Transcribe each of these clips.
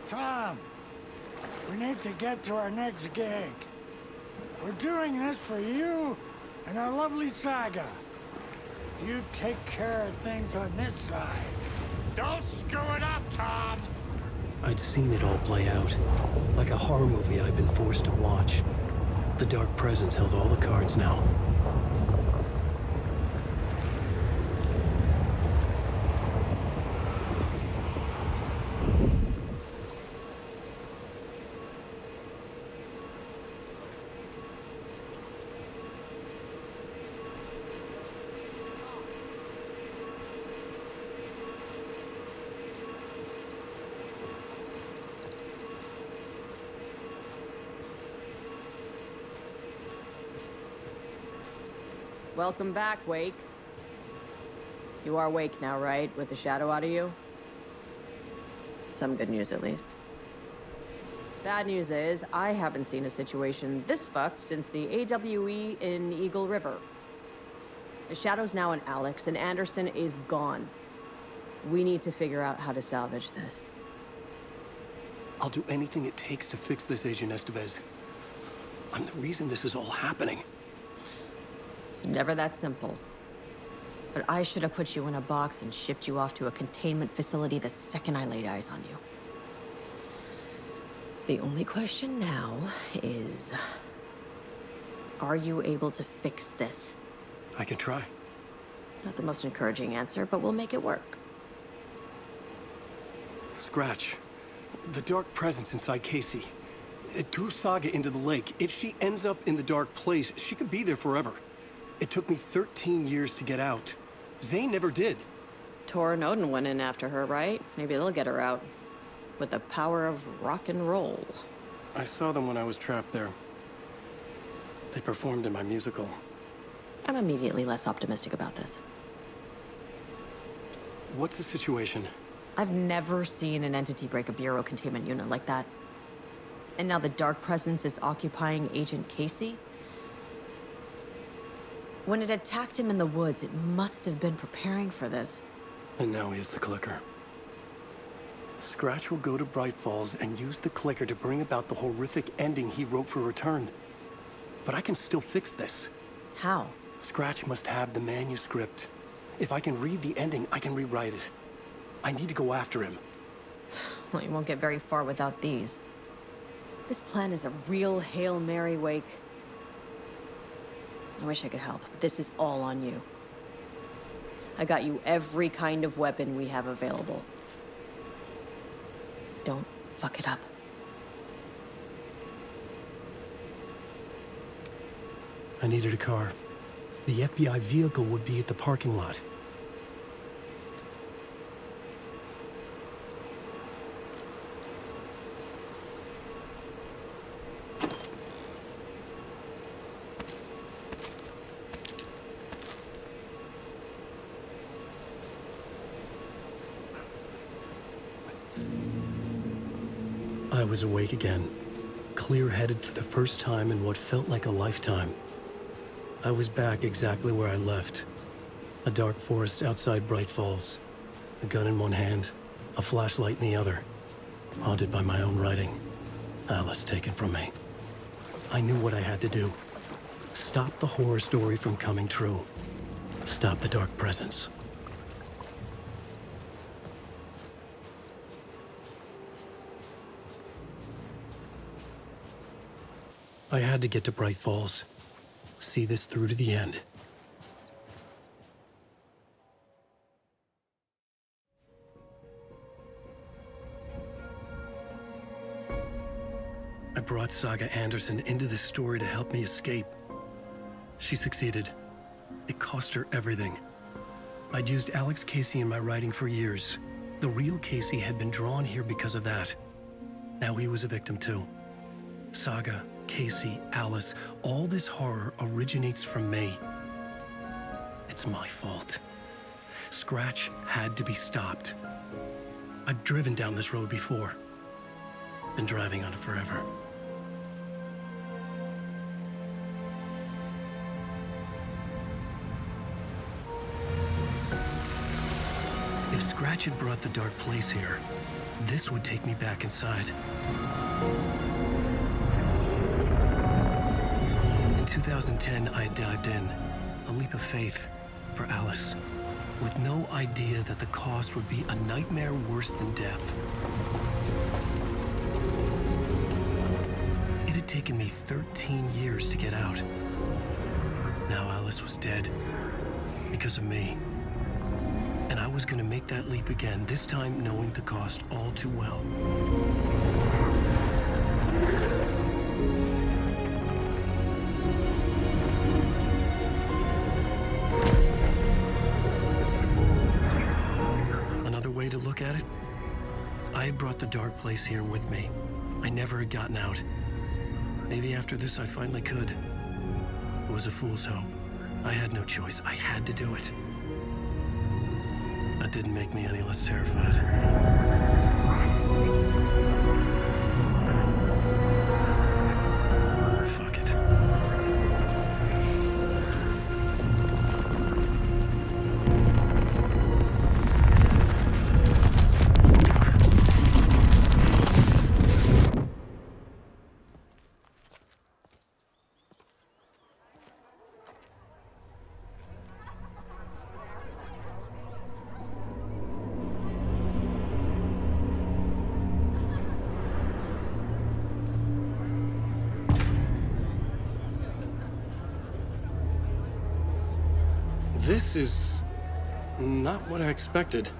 Tom, we need to get to our next gig. We're doing this for you and our lovely Saga. You take care of things on this side. Don't screw it up, Tom! I'd seen it all play out. Like a horror movie I'd been forced to watch. The Dark Presence held all the cards now. Welcome back, Wake. You are Wake now, right? With the shadow out of you? Some good news, at least. Bad news is, I haven't seen a situation this fucked since the AWE in Eagle River. The shadow's now in Alex, and Anderson is gone. We need to figure out how to salvage this. I'll do anything it takes to fix this, Agent Estevez. I'm the reason this is all happening. It's never that simple. But I should have put you in a box and shipped you off to a containment facility the second I laid eyes on you. The only question now is... are you able to fix this? I can try. Not the most encouraging answer, but we'll make it work. Scratch. The Dark Presence inside Casey. It threw Saga into the lake. If she ends up in the dark place, she could be there forever. It took me 13 years to get out. Zane never did. Tor and Odin went in after her, right? Maybe they'll get her out. With the power of rock and roll. I saw them when I was trapped there. They performed in my musical. I'm immediately less optimistic about this. What's the situation? I've never seen an entity break a bureau containment unit like that. And now the Dark Presence is occupying Agent Casey? When it attacked him in the woods, it must have been preparing for this. And now he has the clicker. Scratch will go to Bright Falls and use the clicker to bring about the horrific ending he wrote for Return. But I can still fix this. How? Scratch must have the manuscript. If I can read the ending, I can rewrite it. I need to go after him. Well, you won't get very far without these. This plan is a real Hail Mary, Wake. I wish I could help, but this is all on you. I got you every kind of weapon we have available. Don't fuck it up. I needed a car. The FBI vehicle would be at the parking lot. I was awake again, clear-headed for the first time in what felt like a lifetime. I was back exactly where I left. A dark forest outside Bright Falls. A gun in one hand, a flashlight in the other. Haunted by my own writing. Alice taken from me. I knew what I had to do. Stop the horror story from coming true. Stop the Dark Presence. I had to get to Bright Falls. See this through to the end. I brought Saga Anderson into this story to help me escape. She succeeded. It cost her everything. I'd used Alex Casey in my writing for years. The real Casey had been drawn here because of that. Now he was a victim too. Saga, Casey, Alice, all this horror originates from me. It's my fault. Scratch had to be stopped. I've driven down this road before. Been driving on it forever. If Scratch had brought the dark place here, This would take me back inside. In 2010, I dived in, a leap of faith for Alice, with no idea that the cost would be a nightmare worse than death. It had taken me 13 years to get out. Now Alice was dead, because of me. And I was gonna make that leap again, this time knowing the cost all too well. Another way to look at it, I had brought the dark place here with me. I never had gotten out. Maybe after this I finally could. It was a fool's hope. I had no choice. I had to do it. That didn't make me any less terrified. Fuck it. This is not what I expected.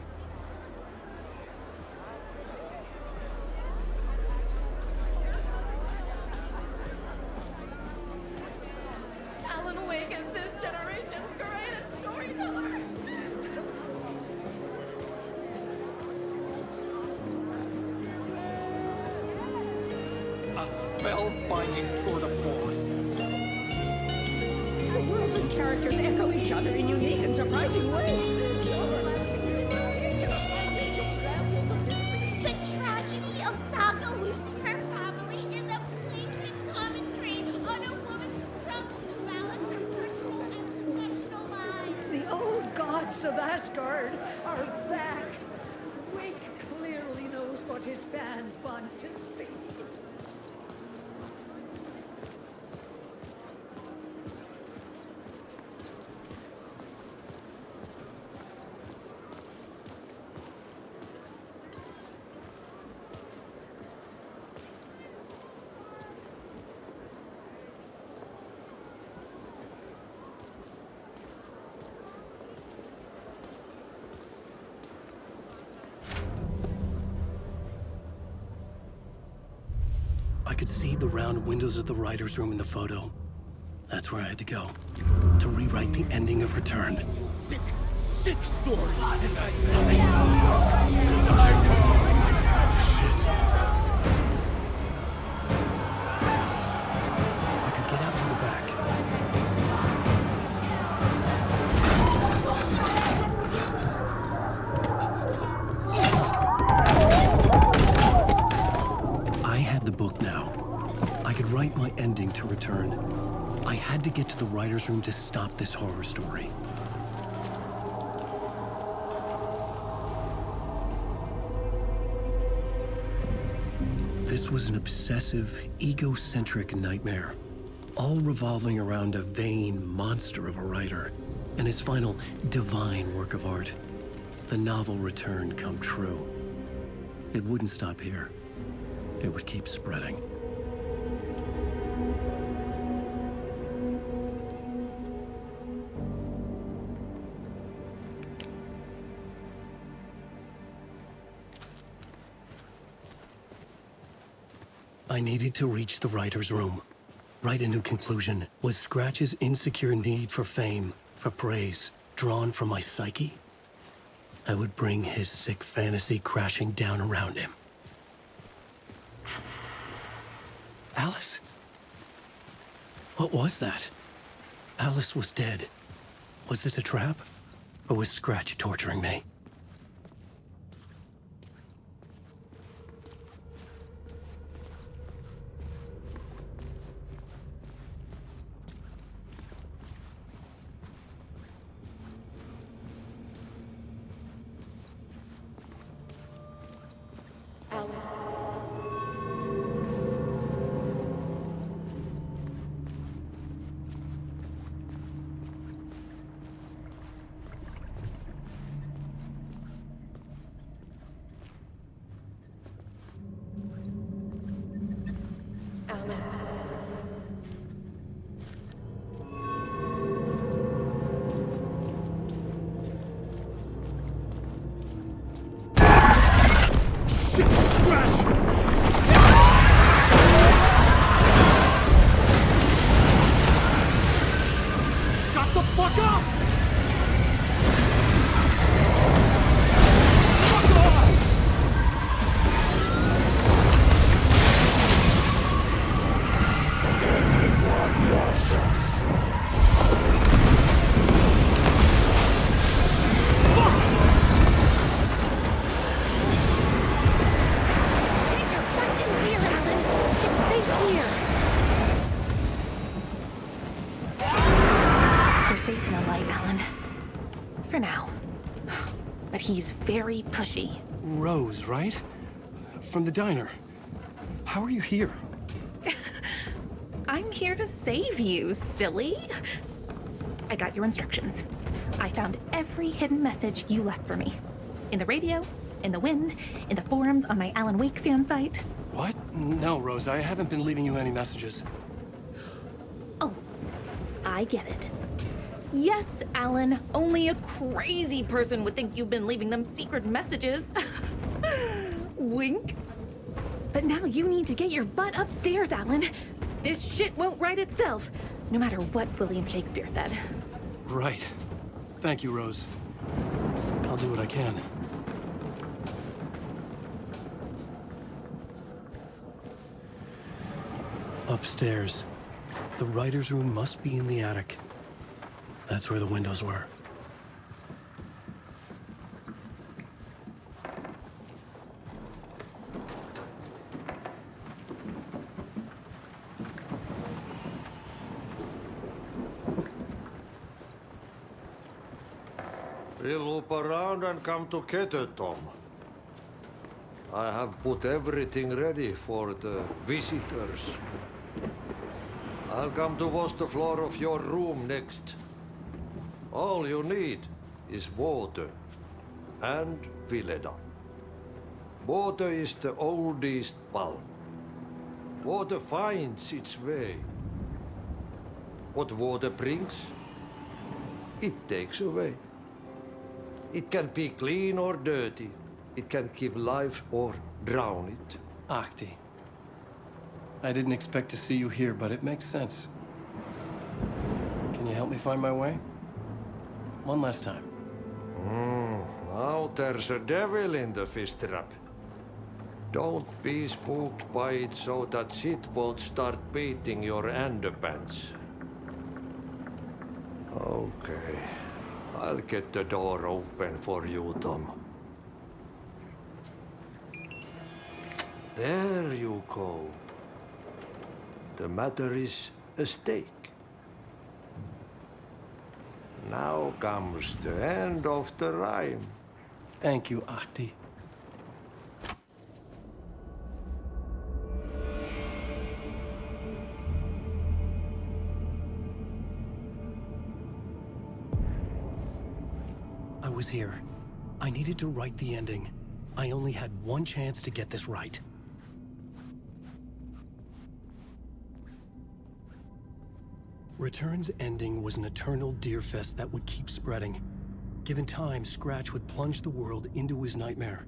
Alan Wake is this generation's greatest storyteller. A spellbinding tour de force. The worlds and characters echo each other in unique and surprising ways. The overlaps in particular are rich examples of this. The tragedy of Saga losing her family is a blatant commentary on a woman's struggle to balance her personal and professional lives. The old gods of Asgard are back. Wake clearly knows what his fans want to see. I could see the round windows of the writer's room in the photo. That's where I had to go, to rewrite the ending of Return. Sick, sick story. I could get out to the back. I had the book now. I could write my ending to Return. I had to get to the writer's room to stop this horror story. This was an obsessive, egocentric nightmare, all revolving around a vain monster of a writer and his final divine work of art, the novel Return come true. It wouldn't stop here. It would keep spreading. I needed to reach the writer's room. Write a new conclusion. Was Scratch's insecure need for fame, for praise, drawn from my psyche? I would bring his sick fantasy crashing down around him. Alice? What was that? Alice was dead. Was this a trap? Or was Scratch torturing me? but he's very pushy. Rose, right? From the diner. How are you here? I'm here to save you, silly. I got your instructions. I found every hidden message you left for me. In the radio, in the wind, in the forums on my Alan Wake fan site. What? No, Rose, I haven't been leaving you any messages. Oh, I get it. Yes, Alan, only a crazy person would think you've been leaving them secret messages. Wink. But now you need to get your butt upstairs, Alan. This shit won't right itself, no matter what William Shakespeare said. Right. Thank you, Rose. I'll do what I can. Upstairs. The writer's room must be in the attic. That's where the windows were. We'll loop around and come together, Tom. I have put everything ready for the visitors. I'll come to wash the floor of your room next. All you need is water and Vileda. Water is the oldest bulb. Water finds its way. What water brings, it takes away. It can be clean or dirty. It can give life or drown it. Ahti. I didn't expect to see you here, but it makes sense. Can you help me find my way? One last time. Now there's a devil in the fish trap. Don't be spooked by it so that shit won't start beating your underpants. Okay. I'll get the door open for you, Tom. There you go. The matter is a stake. Now comes the end of the rhyme. Thank you, Ahti. I was here. I needed to write the ending. I only had one chance to get this right. Return's ending was an eternal Deerfest that would keep spreading. Given time, Scratch would plunge the world into his nightmare.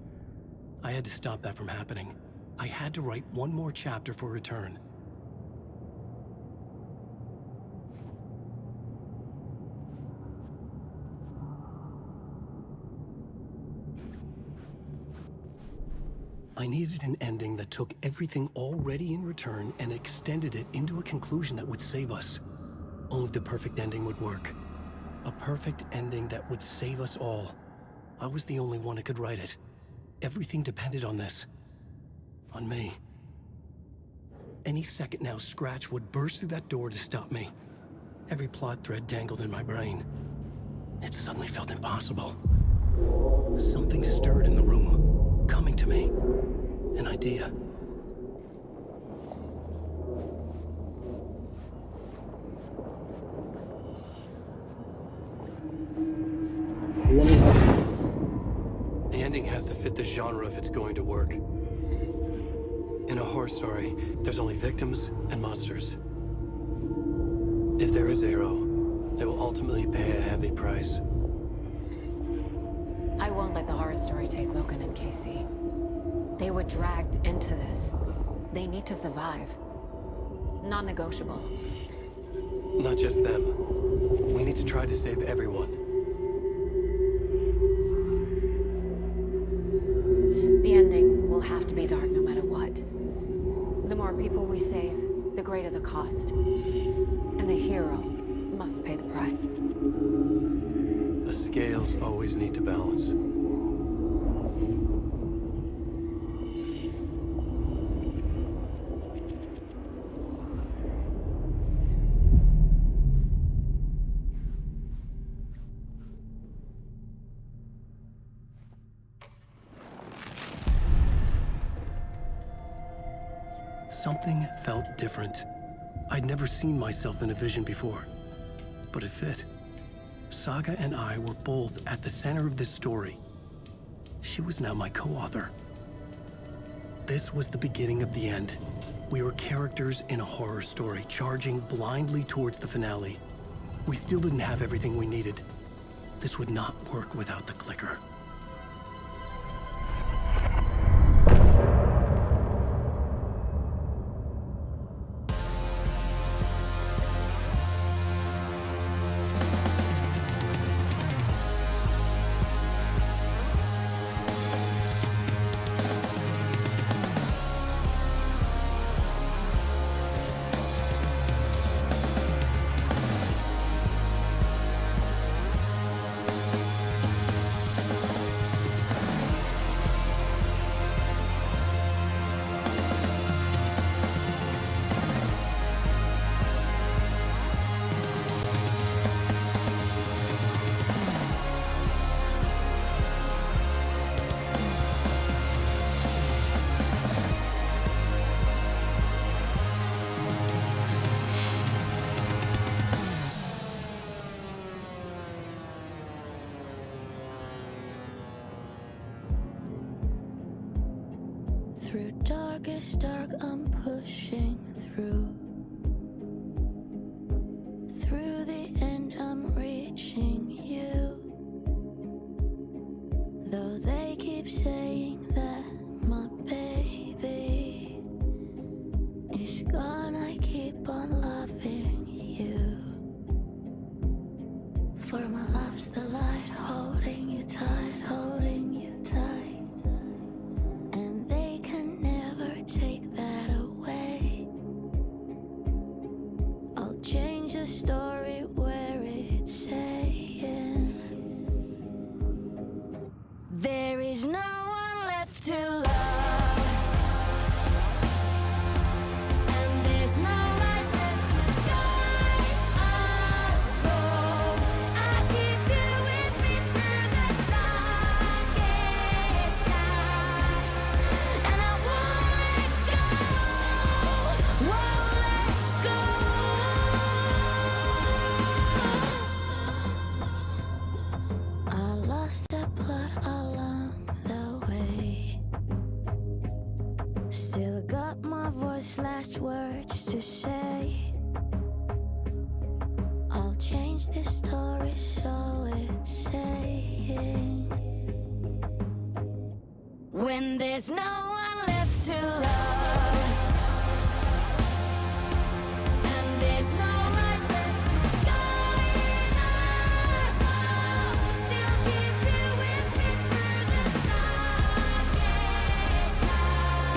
I had to stop that from happening. I had to write one more chapter for Return. I needed an ending that took everything already in Return and extended it into a conclusion that would save us. Only the perfect ending would work. A perfect ending that would save us all. I was the only one who could write it. Everything depended on this. On me. Any second now, Scratch would burst through that door to stop me. Every plot thread dangled in my brain. It suddenly felt impossible. Something stirred in the room, coming to me. An idea. The ending has to fit the genre if it's going to work. In a horror story, there's only victims and monsters. If there is Arrow, they will ultimately pay a heavy price. I won't let the horror story take Logan and Casey. They were dragged into this. They need to survive. Non-negotiable. Not just them. We need to try to save everyone. The ending will have to be dark no matter what. The more people we save, the greater the cost. And the hero must pay the price. The scales always need to balance. Something felt different. I'd never seen myself in a vision before, but it fit. Saga and I were both at the center of this story. She was now my co-author. This was the beginning of the end. We were characters in a horror story, charging blindly towards the finale. We still didn't have everything we needed. This would not work without the clicker. Through darkest dark, I'm pushing through. Through the end, I'm reaching you. Though they keep saying that my baby is gone, I keep on loving you. For my love's the light, holding you tight, holding you tight. Take that away. I'll change the story where it's saying there is no one left to love. Last words to say. I'll change this story so it's saying when there's no one left to love, and there's no one left to guide us all. Still keep you with me through the darkest night,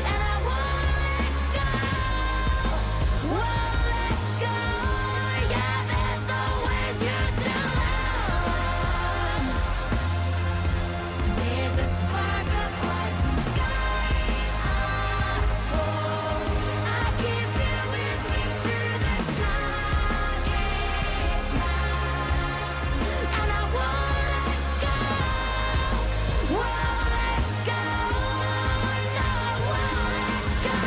and I won't let go, yeah, there's always you to love. There's a spark of heart to guide us home. I keep you with me through the darkest night, and I won't let go, no, I won't let go.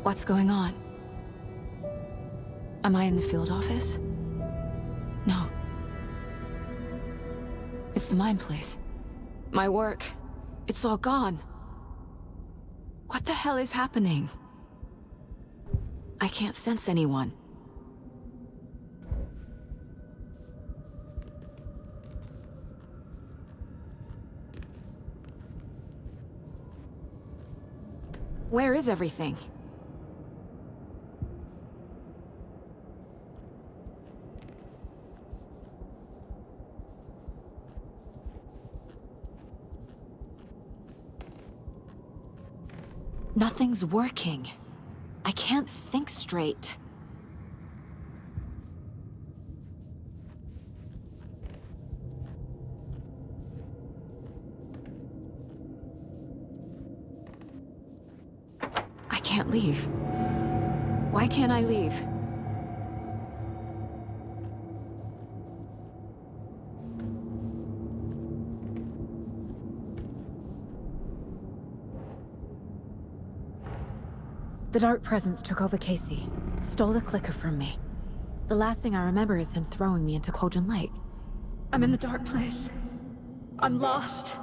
What's going on? Am I in the field office? No. It's the mine place. My work. It's all gone. What the hell is happening? I can't sense anyone. Where is everything? Nothing's working. I can't think straight. I can't leave. Why can't I leave? The dark presence took over Casey, stole the clicker from me. The last thing I remember is him throwing me into Cauldron Lake. I'm in the dark place. I'm lost.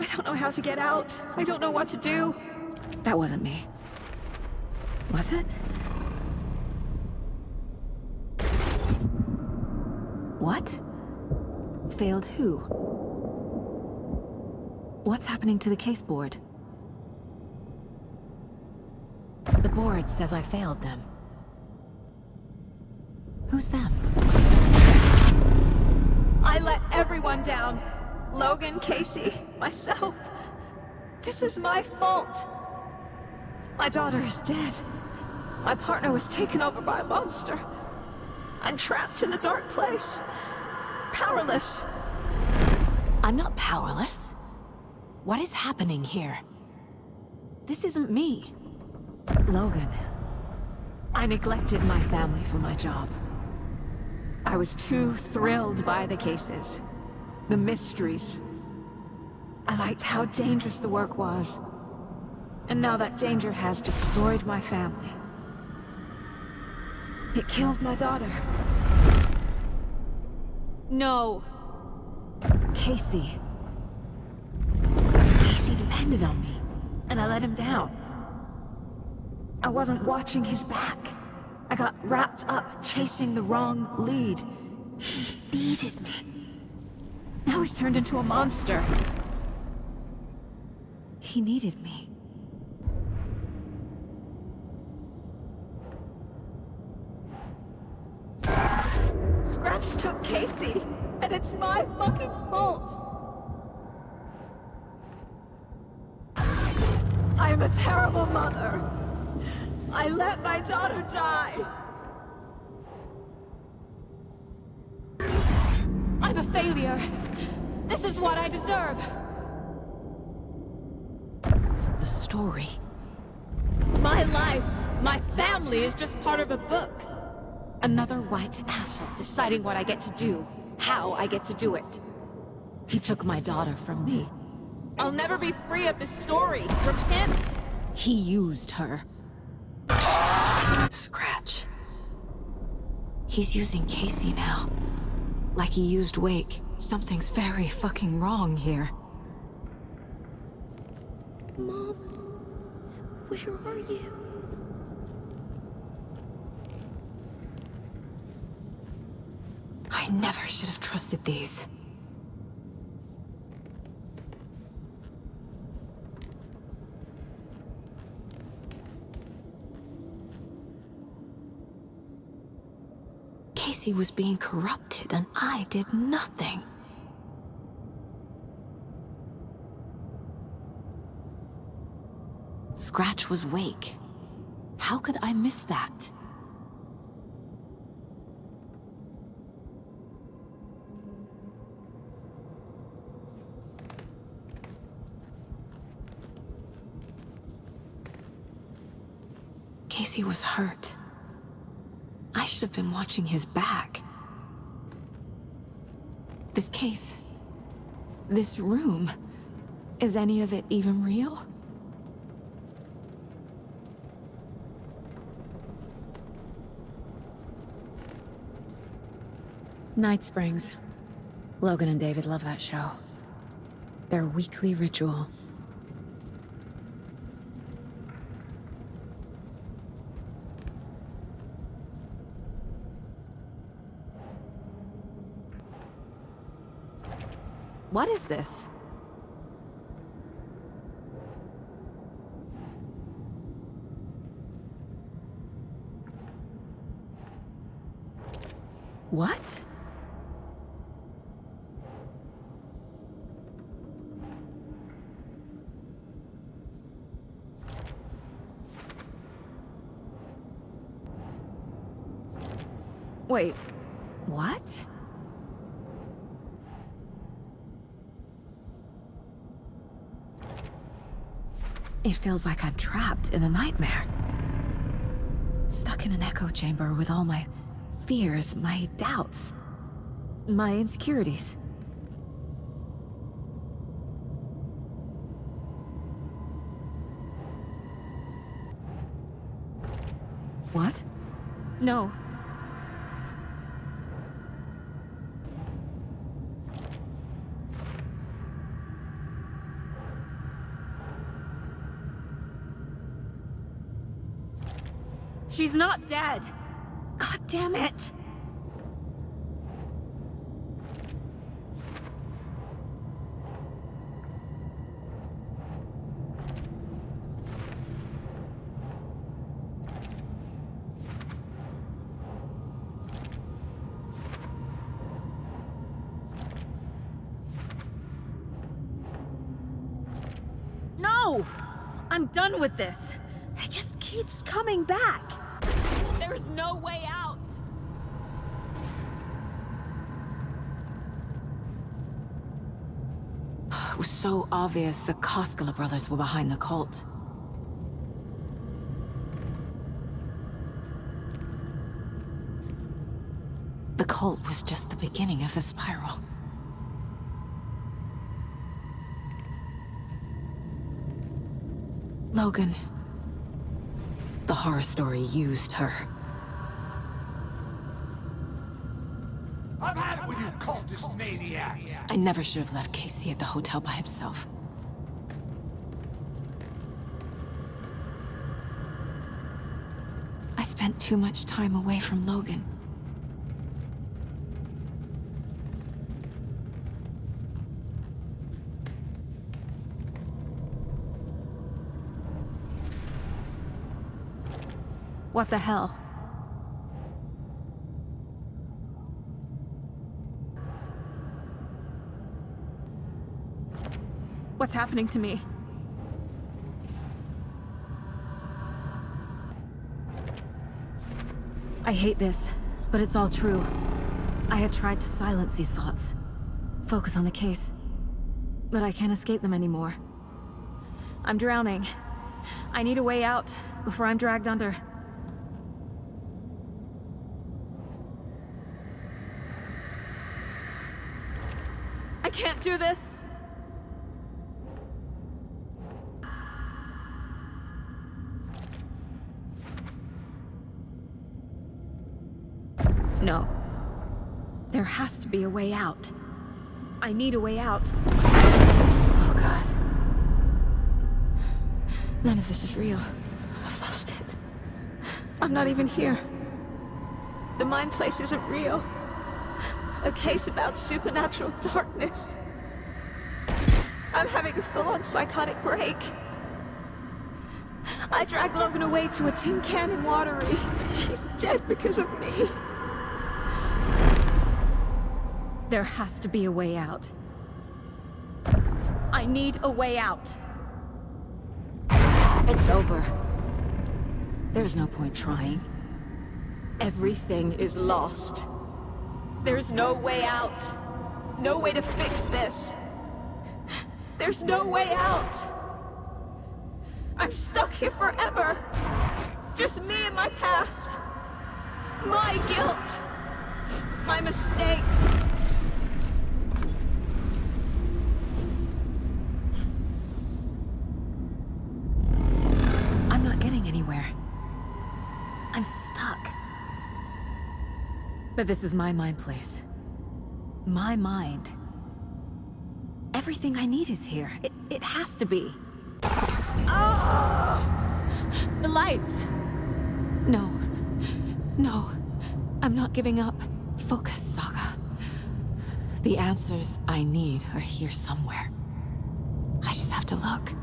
I don't know how to get out. I don't know what to do. That wasn't me. Was it? What? Failed who? What's happening to the case board? The board says I failed them. Who's them? I let everyone down. Logan, Casey, myself. This is my fault. My daughter is dead. My partner was taken over by a monster. I'm trapped in the dark place. Powerless. I'm not powerless. What is happening here? This isn't me. Logan, I neglected my family for my job. I was too thrilled by the cases, the mysteries. I liked how dangerous the work was. And now that danger has destroyed my family. It killed my daughter. No. Casey. Casey depended on me, and I let him down. I wasn't watching his back. I got wrapped up chasing the wrong lead. He needed me. Now he's turned into a monster. He needed me. Scratch took Casey, and it's my fucking fault. I'm a terrible mother. I let my daughter die. I'm a failure. This is what I deserve. The story. My life, my family is just part of a book. Another white asshole deciding what I get to do, how I get to do it. He took my daughter from me. I'll never be free of this story from him. He used her. Scratch. He's using Casey now. Like he used Wake. Something's very fucking wrong here. Mom, where are you? I never should have trusted these. Casey was being corrupted, and I did nothing. Scratch was Wake. How could I miss that? Casey was hurt. I should have been watching his back. This case, this room, is any of it even real? Night Springs. Logan and David love that show. Their weekly ritual. What is this? What? Wait, what? It feels like I'm trapped in a nightmare. Stuck in an echo chamber with all my fears, my doubts, my insecurities. What? No. She's not dead. God damn it. No! I'm done with this. It just keeps coming back. There's no way out! It was so obvious the Koskela brothers were behind the cult. The cult was just the beginning of the spiral. Logan. The horror story used her. I've had it with you cultist maniacs! I never should have left Casey at the hotel by himself. I spent too much time away from Logan. What the hell? What's happening to me? I hate this, but it's all true. I had tried to silence these thoughts. Focus on the case. But I can't escape them anymore. I'm drowning. I need a way out before I'm dragged under. I can't do this! No. There has to be a way out. I need a way out. Oh God. None of this is real. I've lost it. I'm not even here. The mind place isn't real. A case about supernatural darkness. I'm having a full-on psychotic break. I dragged Logan away to a tin can in Watery. She's dead because of me. There has to be a way out. I need a way out. It's over. There's no point trying. Everything is lost. There's no way out. No way to fix this. There's no way out. I'm stuck here forever. Just me and my past. My guilt. My mistakes. I'm not getting anywhere. I'm stuck. But this is my mind place. My mind. Everything I need is here. It has to be. Oh! The lights! No. No. I'm not giving up. Focus, Saga. The answers I need are here somewhere. I just have to look.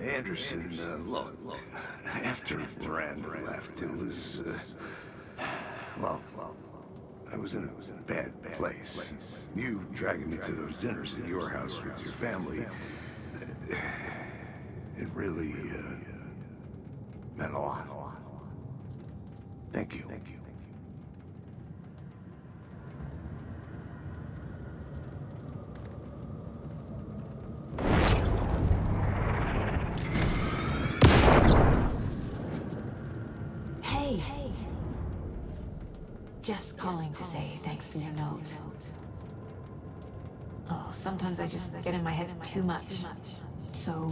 Anderson, look, after Miranda left, it was, well, I was in a bad place. You dragging me to those dinners at your house with your family, it really, meant a lot. Thank you. Hey. Just calling to say thanks for your note. Oh, sometimes I just get in my head too much. So,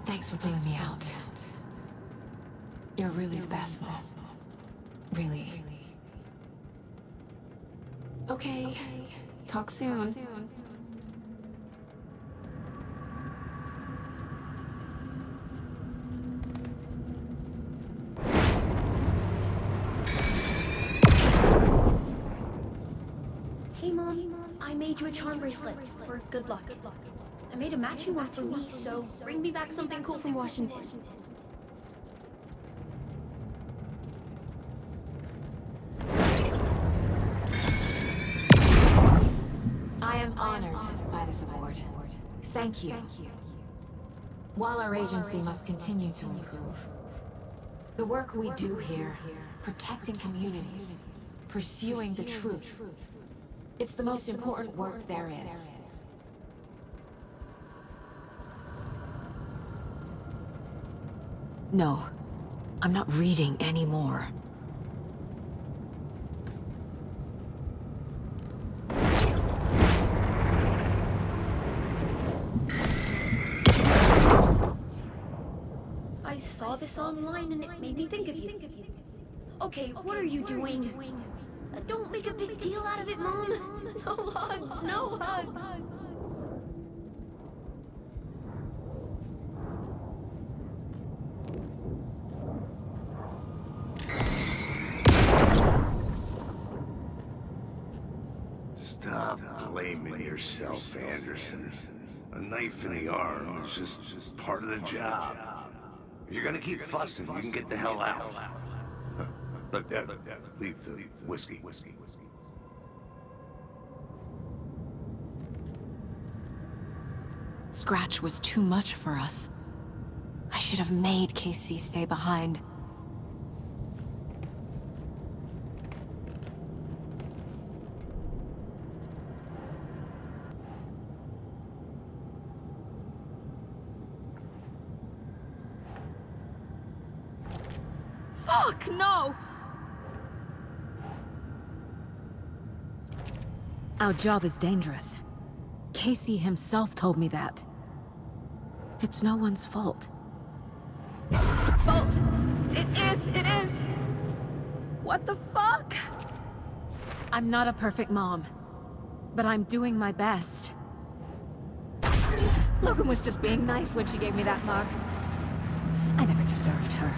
thanks for pulling me out. You're really the best, Mom. Really. Okay. Talk soon. Hey Mom, I made you a charm bracelet for good luck. I made a matching one for me, so bring me back something cool from Washington. I am honored by this award. Thank you. While our agency must continue to improve, the work we do here, protecting communities, pursuing the truth, it's the most important work there is. No, I'm not reading anymore. I saw this online and it made me think of you. Okay, what are you doing? Don't make a big deal out of it, Mom. No hugs, no hugs. Stop blaming yourself, Anderson. A knife in the arm is just part of the job. If you're gonna keep fussing, you can get the hell out. But leave the whiskey. Scratch was too much for us. I should have made Casey stay behind. Fuck, no! Our job is dangerous. Casey himself told me that. It's no one's fault. Fault? It is! What the fuck? I'm not a perfect mom, but I'm doing my best. Logan was just being nice when she gave me that mug. I never deserved her.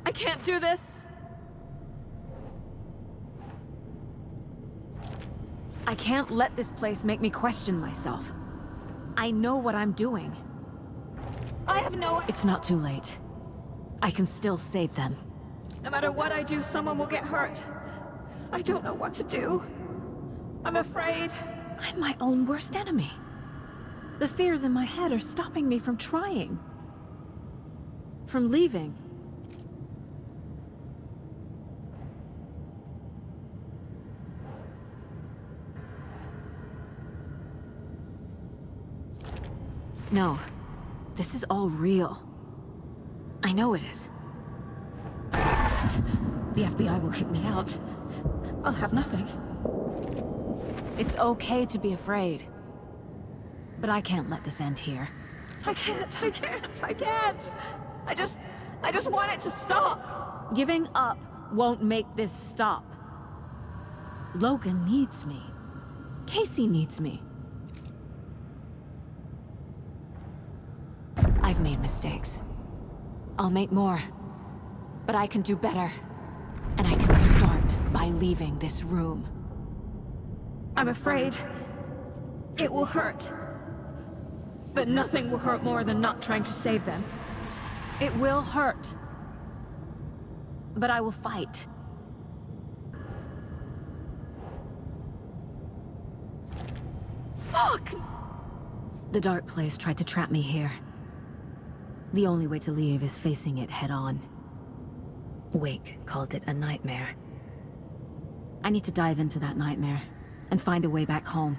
I can't do this! I can't let this place make me question myself. I know what I'm doing. I have no... It's not too late. I can still save them. No matter what I do, someone will get hurt. I don't know what to do. I'm afraid. I'm my own worst enemy. The fears in my head are stopping me from trying. From leaving. No. This is all real. I know it is. The FBI will kick me out. I'll have nothing. It's okay to be afraid. But I can't let this end here. I can't. I just want it to stop. Giving up won't make this stop. Logan needs me. Casey needs me. I've made mistakes. I'll make more. But I can do better. And I can start by leaving. leaving this room. I'm afraid it will hurt. But nothing will hurt more than not trying to save them. It will hurt. But I will fight. Fuck! The dark place tried to trap me here. The only way to leave is facing it head-on. Wake called it a nightmare. I need to dive into that nightmare and find a way back home.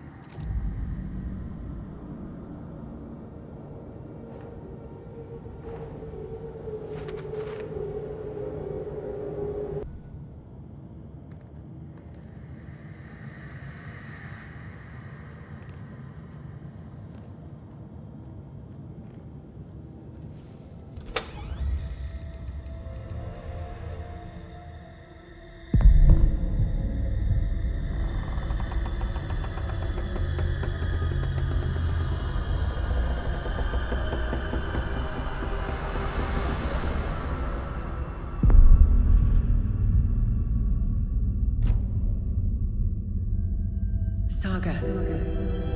Saga,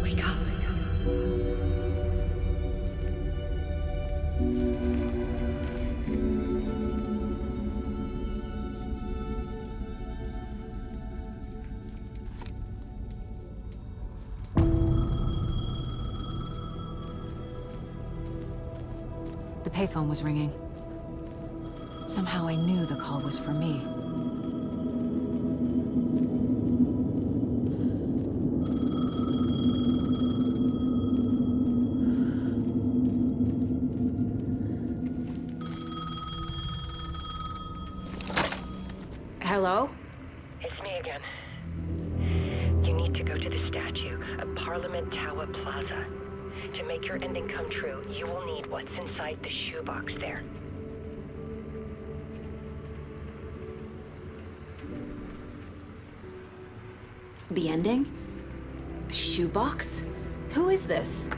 wake up. The payphone was ringing. Somehow I knew the call was for me. Hello? It's me again. You need to go to the statue of Parliament Tower Plaza. To make your ending come true, you will need what's inside the shoebox there. The ending? A shoebox? Who is this?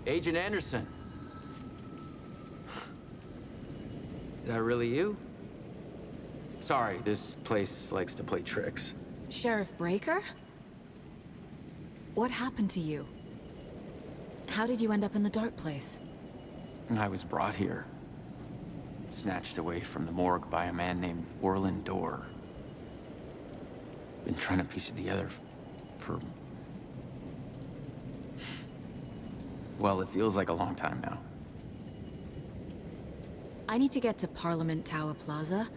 Agent Anderson. Is that really you? Sorry, this place likes to play tricks. Sheriff Breaker? What happened to you? How did you end up in the dark place? I was brought here. Snatched away from the morgue by a man named Orland Dorr. Been trying to piece it together for... well, it feels like a long time now. I need to get to Parliament Tower Plaza.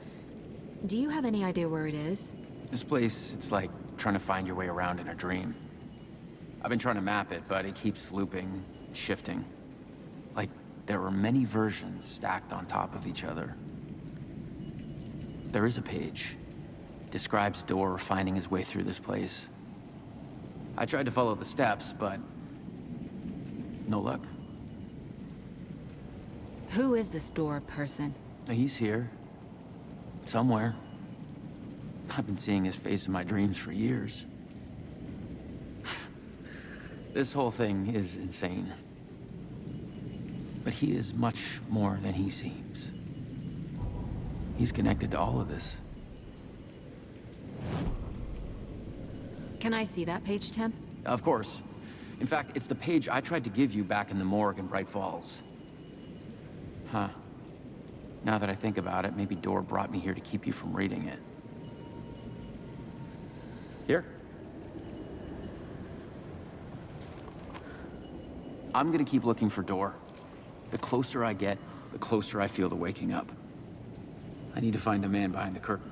Do you have any idea where it is? This place, it's like trying to find your way around in a dream. I've been trying to map it, but it keeps looping, shifting. Like there are many versions stacked on top of each other. There is a page. Describes Dorr finding his way through this place. I tried to follow the steps, but no luck. Who is this Dorr person? He's here. Somewhere. I've been seeing his face in my dreams for years. This whole thing is insane. But he is much more than he seems. He's connected to all of this. Can I see that page, Tim? Of course. In fact, it's the page I tried to give you back in the morgue in Bright Falls. Huh. Now that I think about it, maybe Dorr brought me here to keep you from reading it. Here. I'm gonna keep looking for Dorr. The closer I get, the closer I feel to waking up. I need to find the man behind the curtain.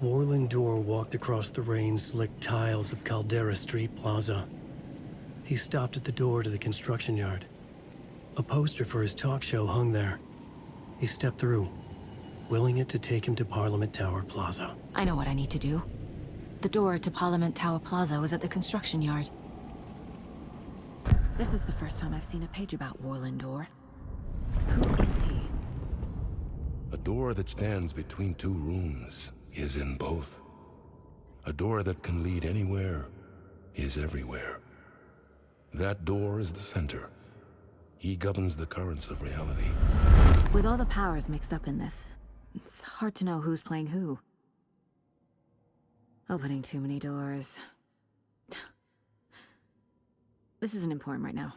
Orland Dorr walked across the rain-slicked tiles of Caldera Street Plaza. He stopped at the door to the construction yard. A poster for his talk show hung there. He stepped through, willing it to take him to Parliament Tower Plaza. I know what I need to do. The door to Parliament Tower Plaza was at the construction yard. This is the first time I've seen a page about Warland Door. Who is he? A door that stands between two rooms is in both. A door that can lead anywhere is everywhere. That door is the center. He governs the currents of reality. With all the powers mixed up in this, it's hard to know who's playing who. Opening too many doors. This isn't important right now.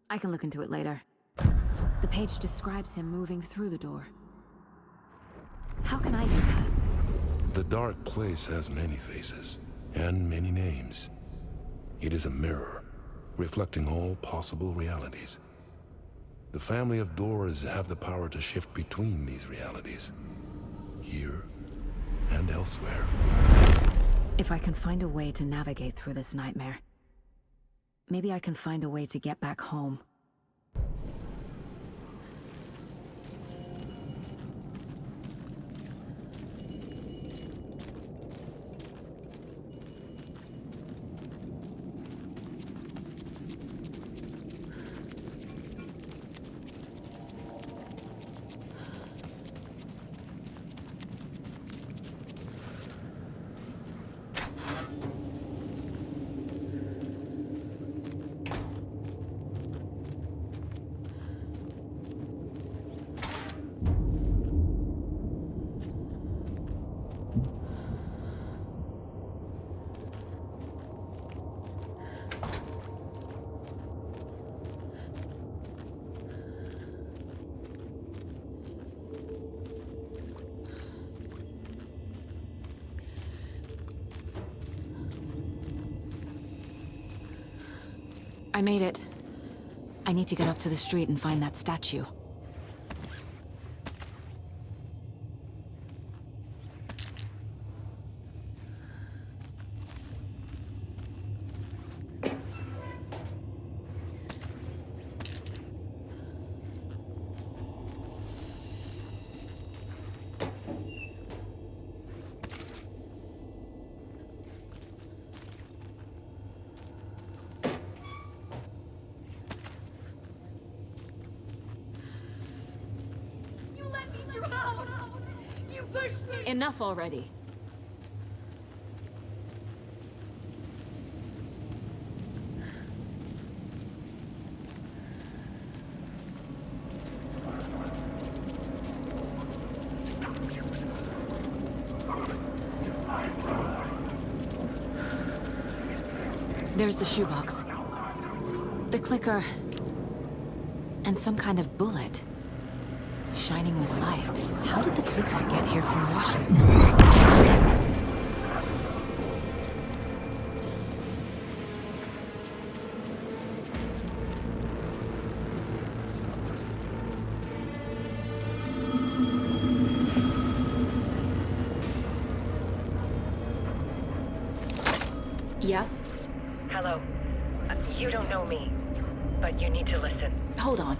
I can look into it later. The page describes him moving through the door. How can I do that? The dark place has many faces, and many names. It is a mirror, reflecting all possible realities. The family of doors have the power to shift between these realities, here and elsewhere. If I can find a way to navigate through this nightmare, maybe I can find a way to get back home. I made it. I need to get up to the street and find that statue. Enough already. There's the shoebox. The clicker. And some kind of bullet. Shining with light. How did the clicker get here from Washington? Yes? Hello. You don't know me, but you need to listen. Hold on.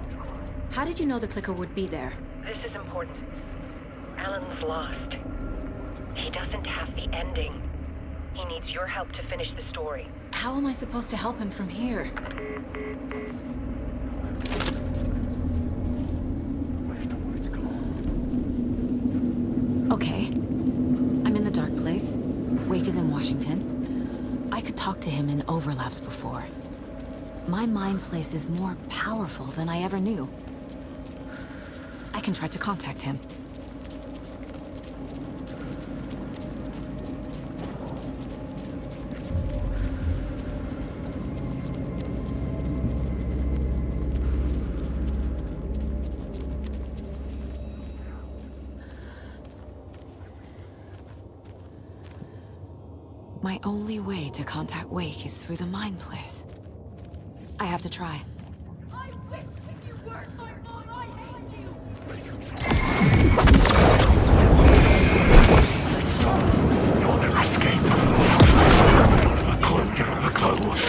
How did you know the clicker would be there? This is important. Alan's lost. He doesn't have the ending. He needs your help to finish the story. How am I supposed to help him from here? Okay. I'm in the dark place. Wake is in Washington. I could talk to him in overlaps before. My mind place is more powerful than I ever knew. I can try to contact him. My only way to contact Wake is through the mind place. I have to try. You'll never escape. Get on the clothes.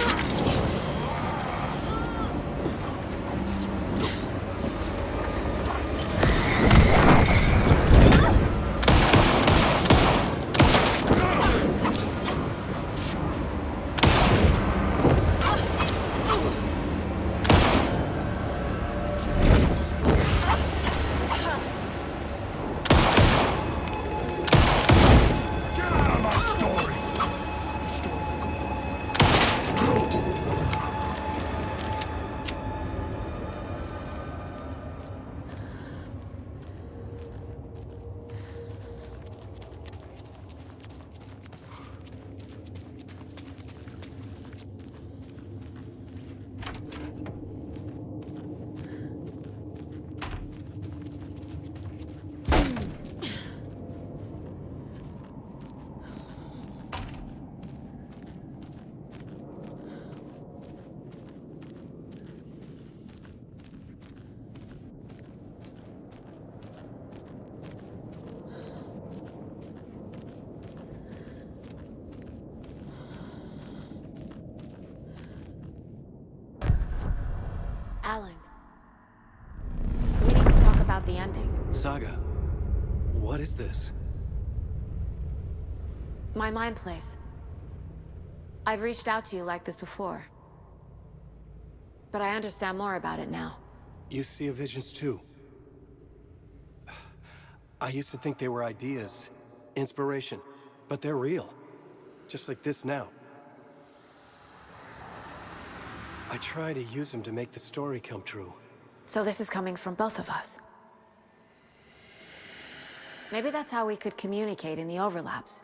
Saga, what is this? My mind place. I've reached out to you like this before. But I understand more about it now. You see visions too. I used to think they were ideas, inspiration, but they're real. Just like this now. I try to use them to make the story come true. So this is coming from both of us. Maybe that's how we could communicate in the overlaps.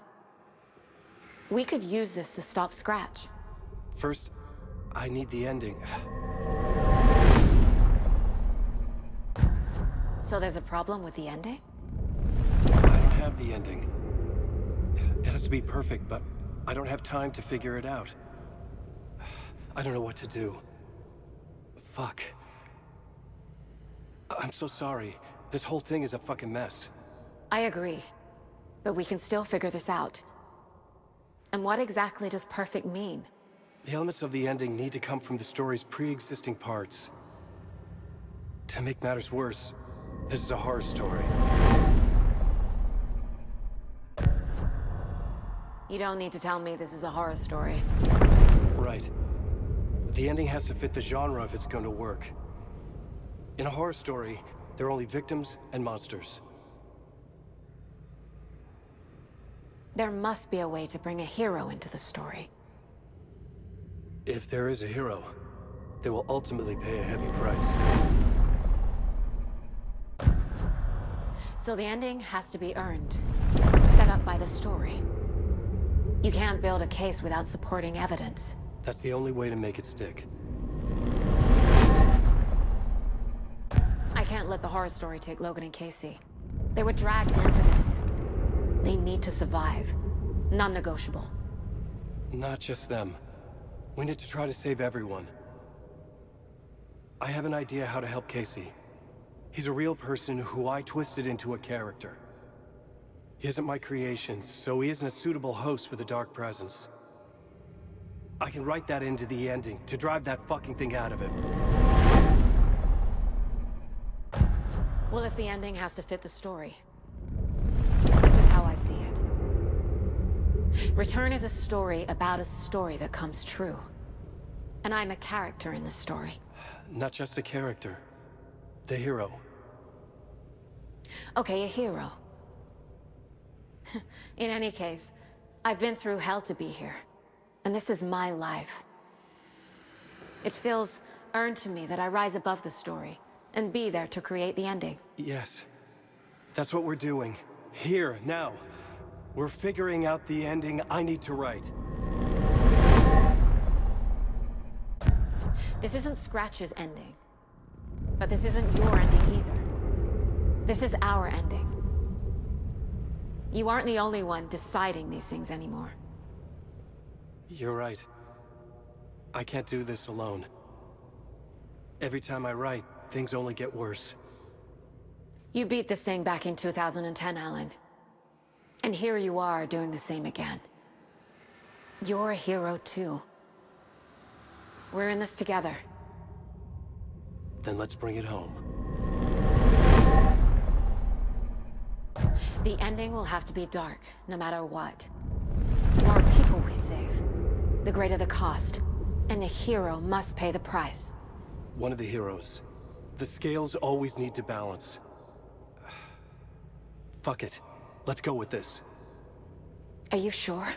We could use this to stop Scratch. First, I need the ending. So there's a problem with the ending? I don't have the ending. It has to be perfect, but I don't have time to figure it out. I don't know what to do. Fuck. I'm so sorry. This whole thing is a fucking mess. I agree. But we can still figure this out. And what exactly does perfect mean? The elements of the ending need to come from the story's pre-existing parts. To make matters worse, this is a horror story. You don't need to tell me this is a horror story. Right. The ending has to fit the genre if it's going to work. In a horror story, there are only victims and monsters. There must be a way to bring a hero into the story. If there is a hero, they will ultimately pay a heavy price. So the ending has to be earned, set up by the story. You can't build a case without supporting evidence. That's the only way to make it stick. I can't let the horror story take Logan and Casey. They were dragged into this. They need to survive. Non-negotiable. Not just them. We need to try to save everyone. I have an idea how to help Casey. He's a real person who I twisted into a character. He isn't my creation, so he isn't a suitable host for the Dark Presence. I can write that into the ending to drive that fucking thing out of him. Well, if the ending has to fit the story, this is how I see it. Return is a story about a story that comes true. And I'm a character in this story. Not just a character. The hero. Okay, a hero. In any case, I've been through hell to be here. And this is my life. It feels earned to me that I rise above the story and be there to create the ending. Yes. That's what we're doing. Here, now. We're figuring out the ending I need to write. This isn't Scratch's ending. But this isn't your ending either. This is our ending. You aren't the only one deciding these things anymore. You're right. I can't do this alone. Every time I write, things only get worse. You beat this thing back in 2010, Alan. And here you are doing the same again. You're a hero too. We're in this together. Then let's bring it home. The ending will have to be dark, no matter what. The more people we save, the greater the cost. And the hero must pay the price. One of the heroes. The scales always need to balance. Fuck it. Let's go with this. Are you sure?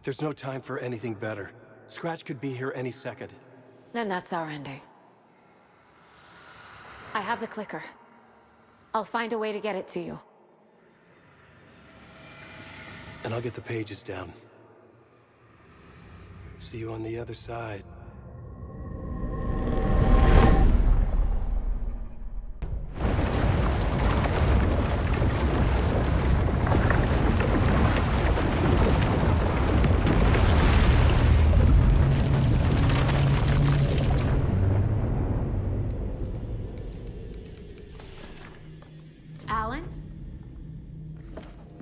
There's no time for anything better. Scratch could be here any second. Then that's our ending. I have the clicker. I'll find a way to get it to you. And I'll get the pages down. See you on the other side. Alan?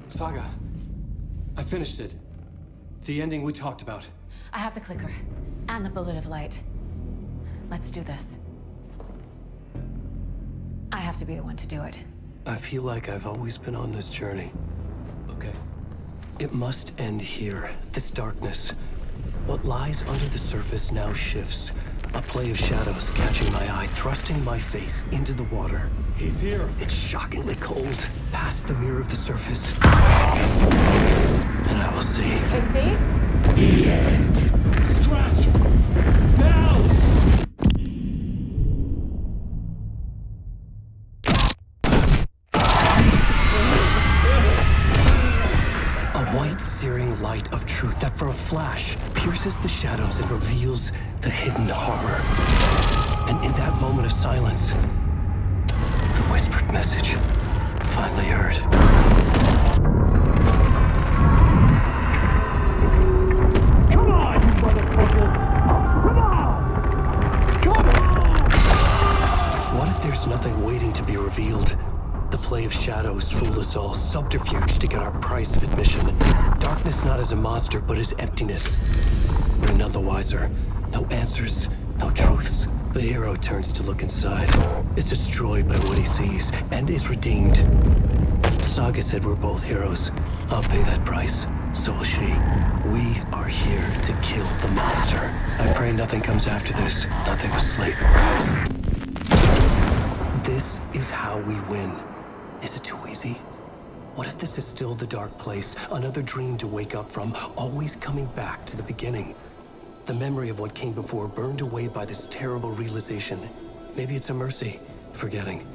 Saga, I finished it. The ending we talked about. I have the clicker. And the bullet of light. Let's do this. I have to be the one to do it. I feel like I've always been on this journey. Okay. It must end here. This darkness. What lies under the surface now shifts. A play of shadows catching my eye, thrusting my face into the water. He's here. It's shockingly cold. Past the mirror of the surface. And I will see. Casey? The end. Scratch! Now! A white, searing light of truth that for a flash pierces the shadows and reveals the hidden horror. And in that moment of silence, the whispered message finally heard. Come on, you motherfucker! Come on! Come on! What if there's nothing waiting to be revealed? The play of shadows fool us all, subterfuge to get our price of admission. Darkness not as a monster, but as emptiness. We're none the wiser. No answers, no truths. The hero turns to look inside. Is destroyed by what he sees, and is redeemed. Saga said we're both heroes. I'll pay that price. So will she. We are here to kill the monster. I pray nothing comes after this. Nothing but sleep. This is how we win. Is it too easy? What if this is still the dark place? Another dream to wake up from, always coming back to the beginning. The memory of what came before burned away by this terrible realization. Maybe it's a mercy, forgetting.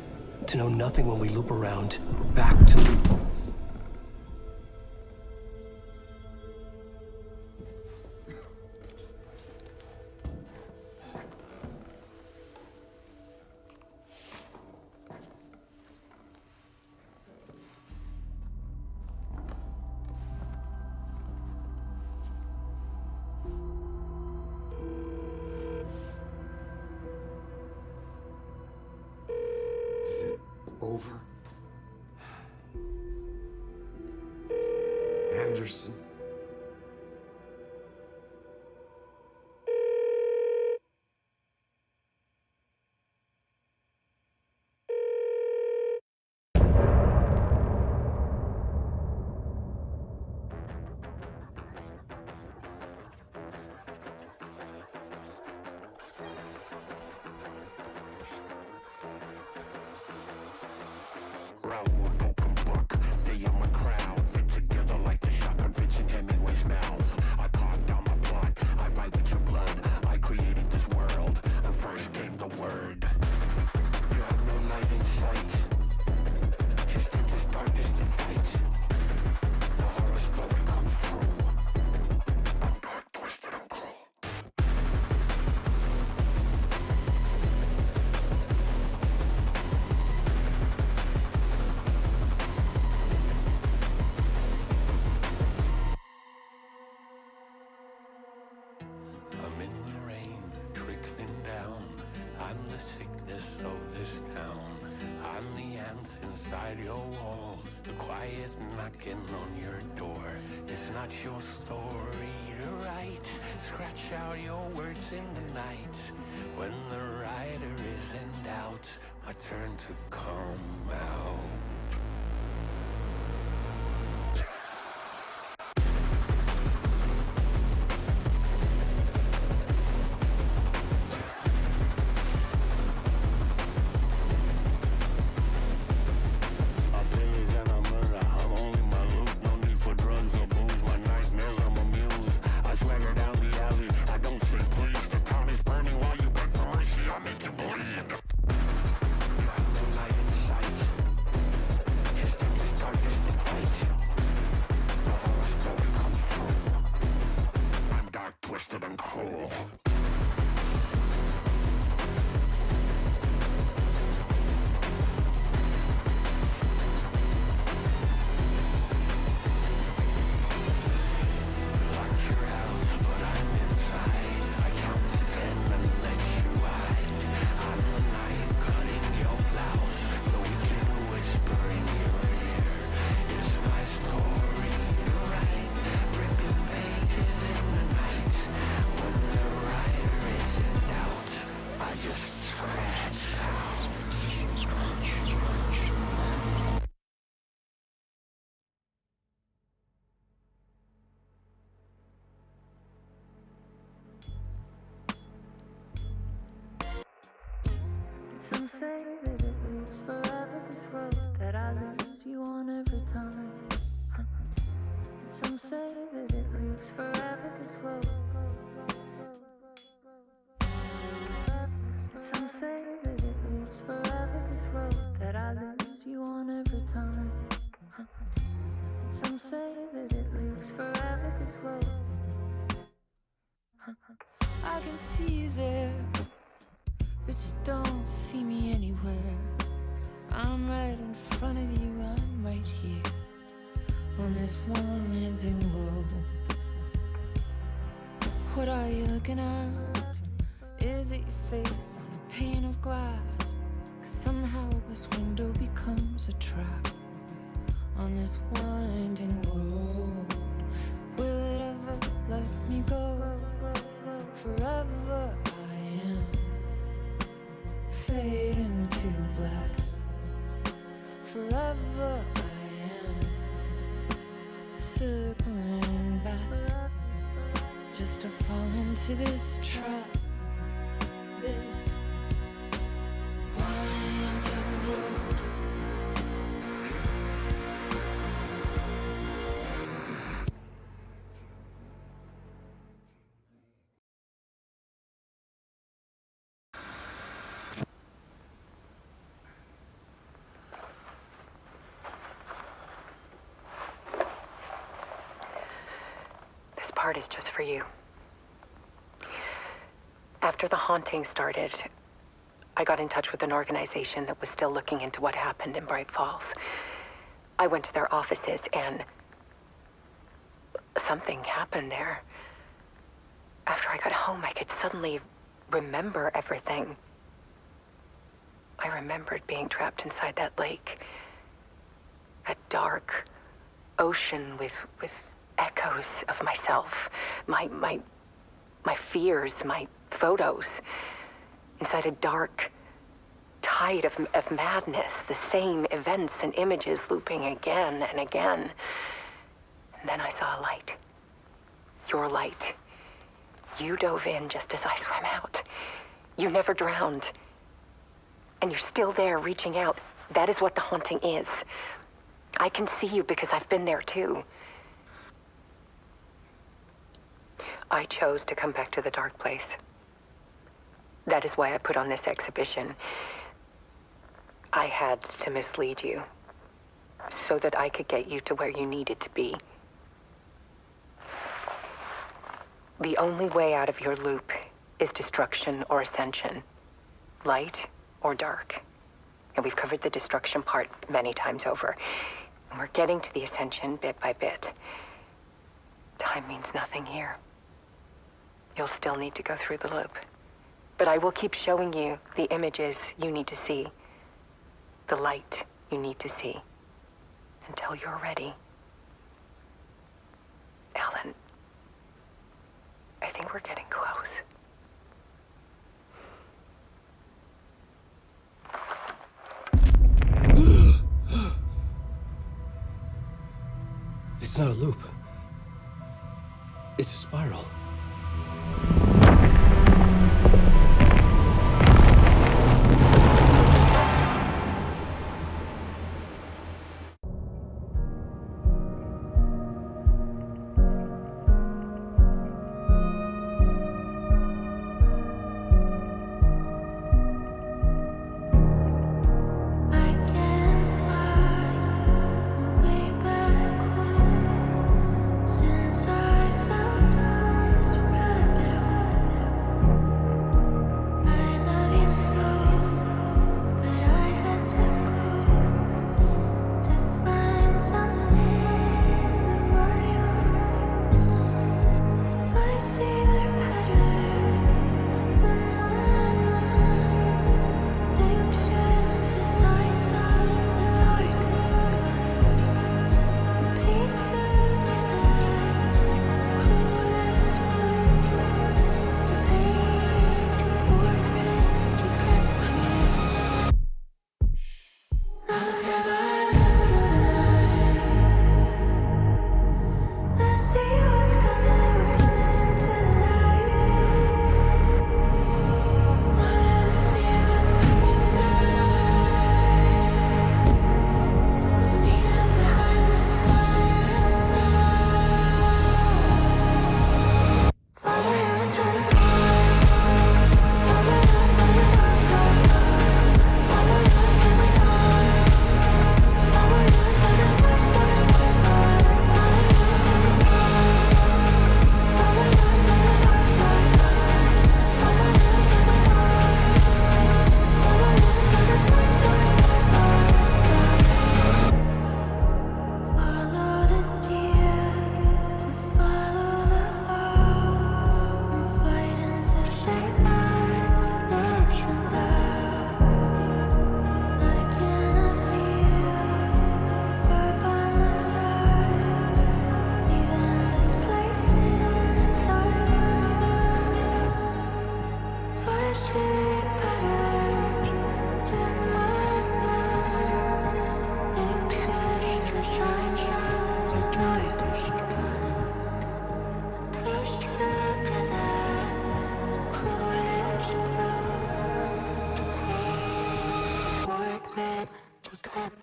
To know nothing when we loop around, back to... Is it over? Anderson? Inside your walls, the quiet knocking on your door. It's not your story to write. Scratch out your words in the night. When the writer is in doubt, my turn to come out. Make you bleed. You have no light in sight. I can see you there, but you don't see me anywhere. I'm right in front of you, I'm right here, on this winding road. What are you looking at? Is it your face on a pane of glass? 'Cause somehow this window becomes a trap on this winding road. Will it ever let me go? Forever I am fading to black. Forever I am circling back, just to fall into this trap, this winding road. This part is just for you. After the haunting started, I got in touch with an organization that was still looking into what happened in Bright Falls. I went to their offices and something happened there. After I got home, I could suddenly remember everything. I remembered being trapped inside that lake. A dark ocean with echoes of myself, my fears, my photos, inside a dark tide of madness, the same events and images looping again and again. And then I saw a light. Your light. You dove in just as I swam out. You never drowned. And you're still there reaching out. That is what the haunting is. I can see you because I've been there too. I chose to come back to the dark place. That is why I put on this exhibition. I had to mislead you, so that I could get you to where you needed to be. The only way out of your loop is destruction or ascension, light or dark. And we've covered the destruction part many times over. And we're getting to the ascension bit by bit. Time means nothing here. You'll still need to go through the loop. But I will keep showing you the images you need to see, the light you need to see, until you're ready. Ellen, I think we're getting close. It's not a loop. It's a spiral. Since I fell down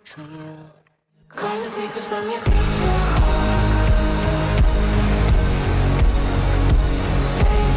Call the sleepers from your crystal heart. Say